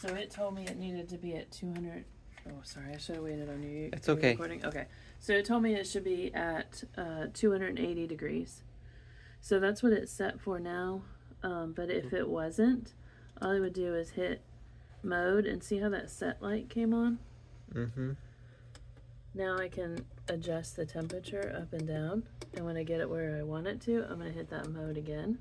So it told me it needed to be at 200. Oh, sorry, I should have waited on you. It's okay. Recording. Okay. So it told me it should be at 280 degrees. So that's what it's set for now. But if it wasn't, all I would do is hit mode and see how that set light came on. Mm-hmm. Now I can adjust the temperature up and down. And when I get it where I want it to, I'm going to hit that mode again.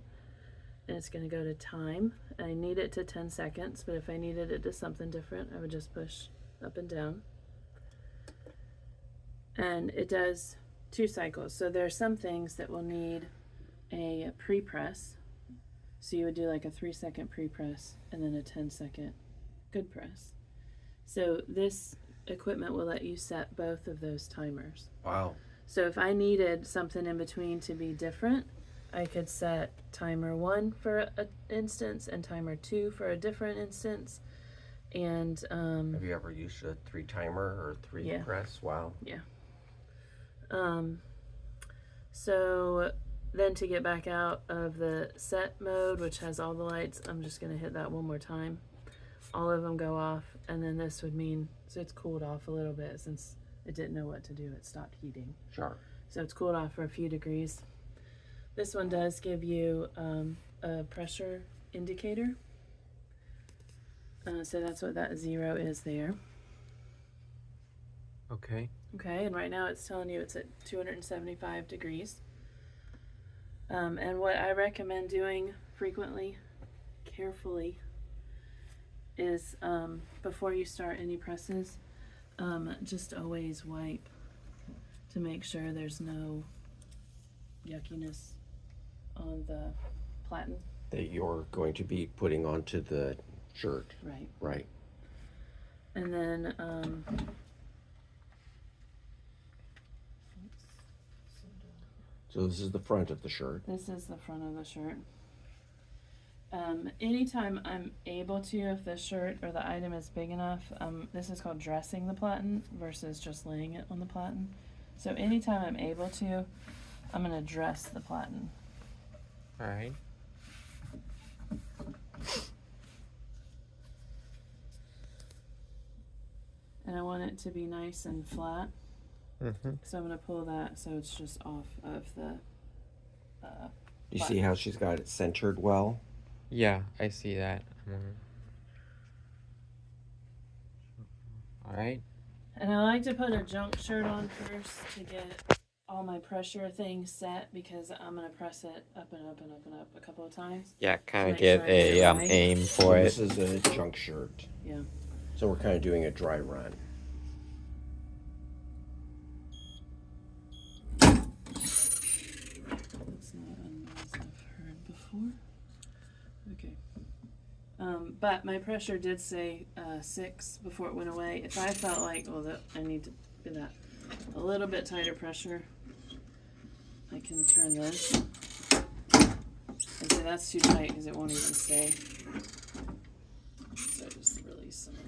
And it's going to go to time. I need it to 10 seconds, but if I needed it to something different, I would just push up and down. And it does 2 cycles. So there are some things that will need a pre-press. So you would do like a 3-second pre-press and then a 10-second good press. So this equipment will let you set both of those timers. Wow. So if I needed something in between to be different, I could set timer 1 for an instance and timer 2 for a different instance. And Have you ever used a 3 timer or 3 Yeah. press? Wow. So then to get back out of the set mode, which has all the lights, I'm just going to hit that one more time. All of them go off, and then this would mean, so it's cooled off a little bit since it didn't know what to do. It stopped heating. Sure. So it's cooled off for a few degrees. This one does give you a pressure indicator. So that's what that 0 is there. Okay. Okay, and right now it's telling you it's at 275 degrees. And what I recommend doing frequently, carefully, is before you start any presses, just always wipe to make sure there's no yuckiness on the platen. That you're going to be putting onto the shirt. Right. Right. And then So this is the front of the shirt. this is the front of the shirt. Anytime I'm able to, if the shirt or the item is big enough, this is called dressing the platen versus just laying it on the platen. So anytime I'm able to, I'm going to dress the platen. All right. And I want it to be nice and flat. Mm-hmm. So I'm going to pull that so it's just off of the You see how she's got it centered well? Yeah, I see that. All right. And I like to put a junk shirt on first to get all my pressure things set because I'm going to press it up and up and up and up a couple of times. Yeah, kind of Make get sure I get a it right. aim So for it. this is a junk shirt. Yeah. So we're kind of doing a dry run. That's not a noise I've heard before. Okay. But my pressure did say 6 before it went away. If I felt like, I need to do that a little bit tighter pressure, I can turn this. And say that's too tight because it won't even stay. So I just release some of the.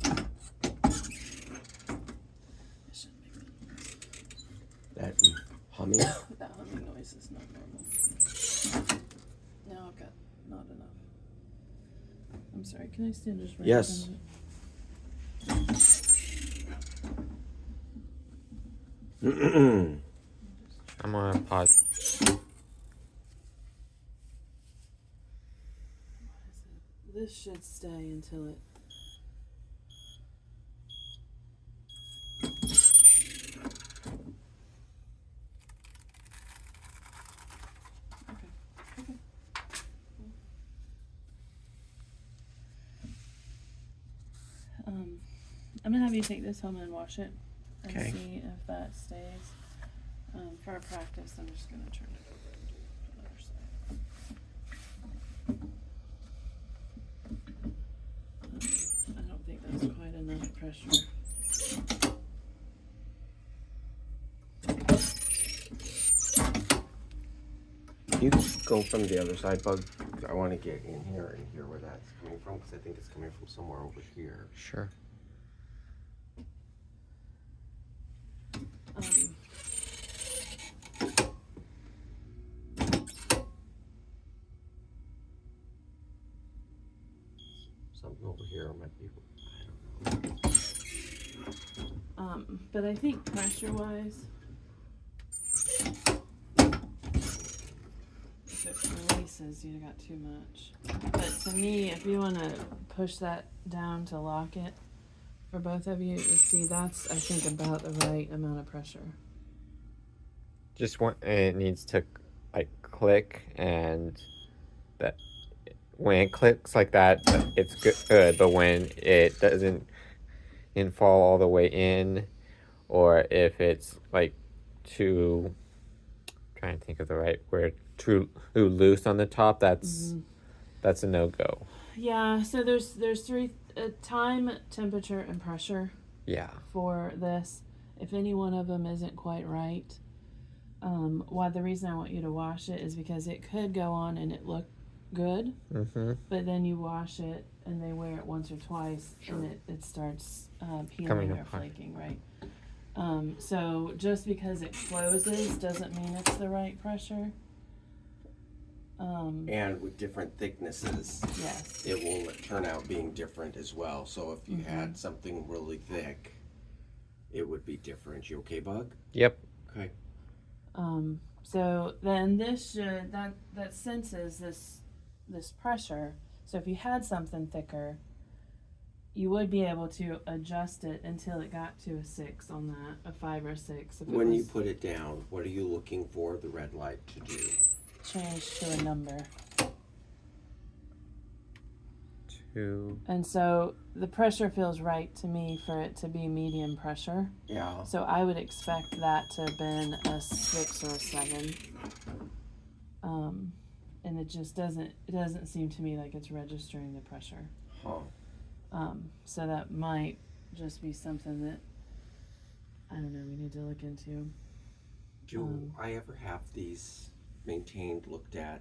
I should make That humming. that humming noise is not normal. Now I've got not enough. I'm sorry, can I stand just right in Yes. front of it? I'm gonna pause. This should stay until it. Okay. I'm gonna have you take this home and wash it and Okay. see if that stays. For our practice, I'm just gonna turn it over and do the other side. I don't think that's quite enough pressure. You go from the other side, Bug. I want to get in here and hear where that's coming from because I think it's coming from somewhere over here. Sure. over here might be, I don't know. But I think pressure wise, if it releases, you got too much. But to me, if you want to push that down to lock it for both of you, you see that's, I think, about the right amount of pressure. Just it needs to like click, and that when it clicks like that, it's good. But when it doesn't fall all the way in, or if it's like too, trying to think of the right word, too loose on the top, that's a no-go. Yeah, so there's three, time, temperature, and pressure Yeah. for this. If any one of them isn't quite right, the reason I want you to wash it is because it could go on and it look good, but then you wash it and they wear it once or twice, and it starts peeling or flaking, right? So just because it closes doesn't mean it's the right pressure. And with different thicknesses, Yes. it will turn out being different as well. So if you had something really thick, it would be different. You okay, Bug? Yep. Okay. So then this should, that senses this pressure. So if you had something thicker, you would be able to adjust it until it got to a 6 on that, a 5 or a 6. If When you put it down, what are you looking for the red light to do? change to a number. 2. And so the pressure feels right to me for it to be medium pressure. Yeah. So I would expect that to have been a 6 or a 7. And it just doesn't seem to me like it's registering the pressure. Huh. So that might just be something that, I don't know, we need to look into. Do I ever have these maintained, looked at?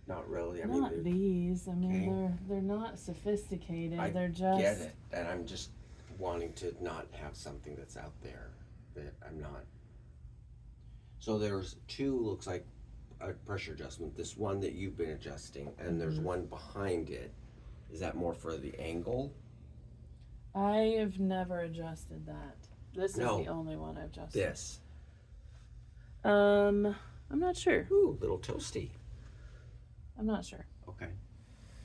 Not really. I Not mean, these. I mean, okay. they're not sophisticated. I They're just. get it, and I'm just wanting to not have something that's out there that I'm not. So there's two, looks like a pressure adjustment. This one that you've been adjusting, and there's one behind it. Is that more for the angle? I have never adjusted that. This No. is the only one I've adjusted. This. I'm not sure. Ooh, little toasty. I'm not sure. Okay.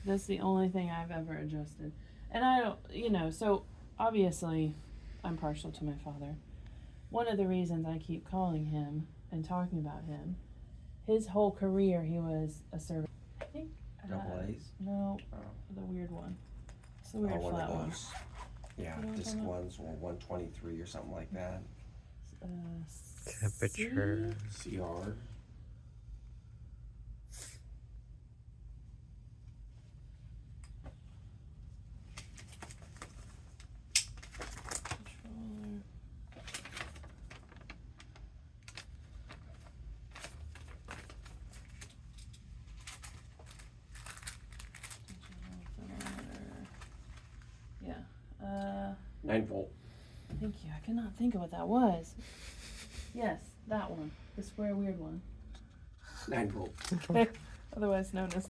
That's the only thing I've ever adjusted. And I don't, so obviously I'm partial to my father. One of the reasons I keep calling him and talking about him, his whole career he was a service. I think. Double A's? No, the weird one. It's the weird one flat of one. those. Yeah, You know what I'm disc talking about? ones, 123 or something like that. Temperature. CR. Controller. Yeah. 9-volt. Thank you. I cannot think of what that was. Yes, that one. The square weird one. 9-volt. Otherwise known as